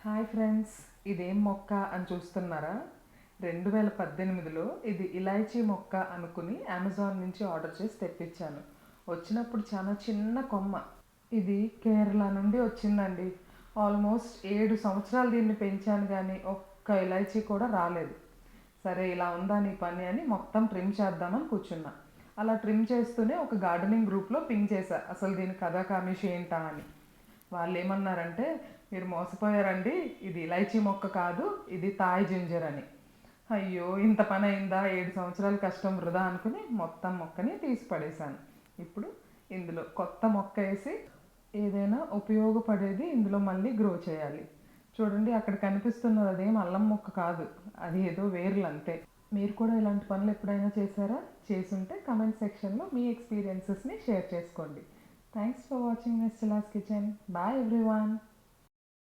Hi friends, ఇదేం మొక్క అని చూస్తున్నారా? 2018లో ఇది ఇలాచీ మొక్క అనుకుని అమెజాన్ నుంచి ఆర్డర్ చేసి తెప్పించాను. వచ్చినప్పుడు చాలా చిన్న కొమ్మ. ఇది కేరళ నుండి వచ్చిందండి. ఆల్మోస్ట్ 7 సంవత్సరాలు దీన్ని పెంచాను కానీ ఒక్క ఇలాచీ కూడా రాలేదు. సరే, ఇలా ఉందా నీ పని అని మొత్తం ట్రిమ్ చేద్దామని కూర్చున్నా. అలా ట్రిమ్ చేస్తూనే ఒక గార్డెనింగ్ గ్రూప్లో పింక్ చేశా, అసలు దీని కథా కామిషి ఏంటా అని. వాళ్ళు ఏమన్నారంటే, మీరు మోసపోయారండి, ఇది ఇలైచీ మొక్క కాదు, ఇది థాయ్ జింజర్ అని. అయ్యో, ఇంత పని అయిందా, 7 సంవత్సరాల కష్టం వృధా అనుకుని మొత్తం మొక్కని తీసి పడేశాను. ఇప్పుడు ఇందులో కొత్త మొక్క వేసి ఏదైనా ఉపయోగపడేది ఇందులో మళ్ళీ గ్రో చేయాలి. చూడండి, అక్కడ కనిపిస్తున్నది అదేం అల్లం మొక్క కాదు, అది ఏదో వేర్లు అంతే. మీరు కూడా ఇలాంటి పనులు ఎప్పుడైనా చేశారా? చేసుంటే కమెంట్ సెక్షన్లో మీ ఎక్స్పీరియన్సెస్ని షేర్ చేసుకోండి. థ్యాంక్స్ ఫర్ వాచింగ్ నెస్టలాస్ కిచెన్. Bye everyone.